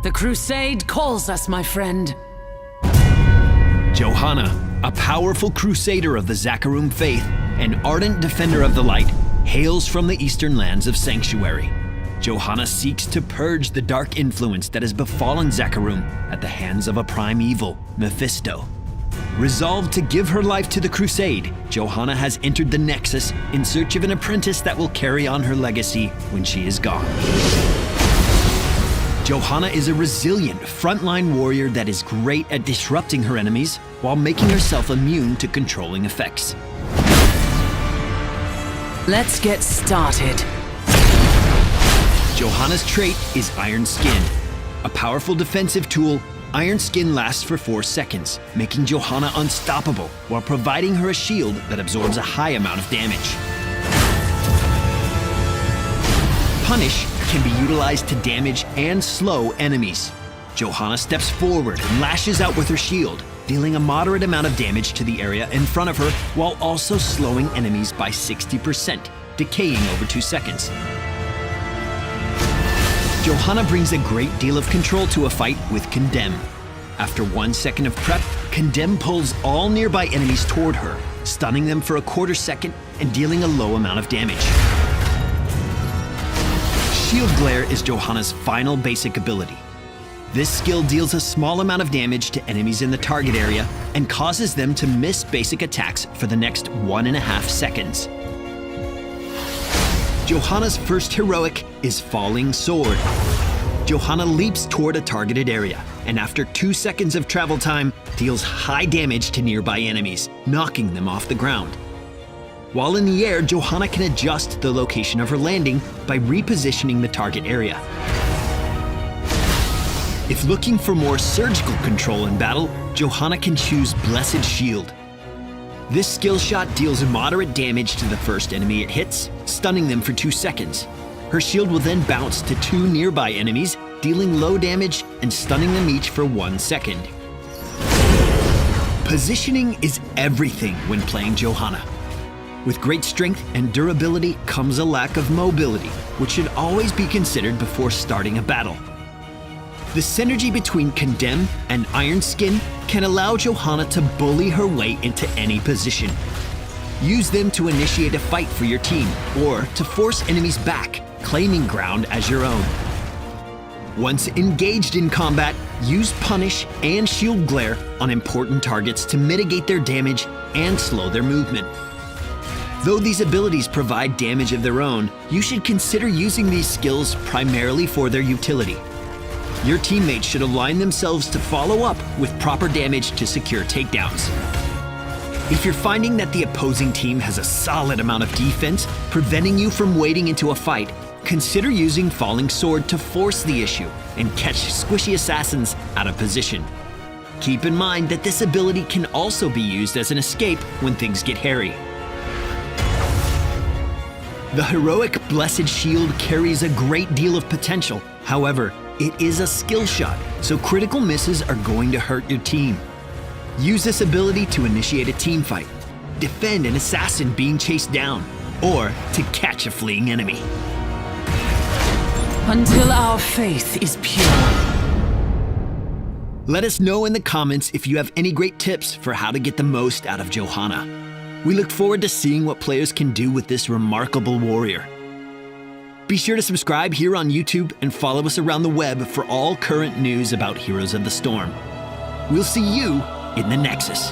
The crusade calls us, my friend. Johanna, a powerful crusader of the Zakharum faith, an ardent defender of the light, hails from the eastern lands of Sanctuary. Johanna seeks to purge the dark influence that has befallen Zakharum at the hands of a prime evil, Mephisto. Resolved to give her life to the crusade, Johanna has entered the Nexus in search of an apprentice that will carry on her legacy when she is gone. Johanna is a resilient, frontline warrior that is great at disrupting her enemies while making herself immune to controlling effects. Let's get started. Johanna's trait is Iron Skin. A powerful defensive tool, Iron Skin lasts for 4 seconds, making Johanna unstoppable while providing her a shield that absorbs a high amount of damage. Punish can be utilized to damage and slow enemies. Johanna steps forward and lashes out with her shield, dealing a moderate amount of damage to the area in front of her while also slowing enemies by 60%, decaying over 2 seconds. Johanna brings a great deal of control to a fight with Condemn. After 1 second of prep, Condemn pulls all nearby enemies toward her, stunning them for a quarter second and dealing a low amount of damage. Shield Glare is Johanna's final basic ability. This skill deals a small amount of damage to enemies in the target area and causes them to miss basic attacks for the next 1.5 seconds. Johanna's first heroic is Falling Sword. Johanna leaps toward a targeted area, and after 2 seconds of travel time, deals high damage to nearby enemies, knocking them off the ground. While in the air, Johanna can adjust the location of her landing by repositioning the target area. If looking for more surgical control in battle, Johanna can choose Blessed Shield. This skill shot deals moderate damage to the first enemy it hits, stunning them for 2 seconds. Her shield will then bounce to 2 nearby enemies, dealing low damage and stunning them each for 1 second. Positioning is everything when playing Johanna. With great strength and durability comes a lack of mobility, which should always be considered before starting a battle. The synergy between Condemn and Iron Skin can allow Johanna to bully her way into any position. Use them to initiate a fight for your team, or to force enemies back, claiming ground as your own. Once engaged in combat, use Punish and Shield Glare on important targets to mitigate their damage and slow their movement. Though these abilities provide damage of their own, you should consider using these skills primarily for their utility. Your teammates should align themselves to follow up with proper damage to secure takedowns. If you're finding that the opposing team has a solid amount of defense, preventing you from wading into a fight, consider using Falling Sword to force the issue and catch squishy assassins out of position. Keep in mind that this ability can also be used as an escape when things get hairy. The heroic Blessed Shield carries a great deal of potential. However, it is a skill shot, so critical misses are going to hurt your team. Use this ability to initiate a team fight, defend an assassin being chased down, or to catch a fleeing enemy. Until our faith is pure. Let us know in the comments if you have any great tips for how to get the most out of Johanna. We look forward to seeing what players can do with this remarkable warrior. Be sure to subscribe here on YouTube and follow us around the web for all current news about Heroes of the Storm. We'll see you in the Nexus.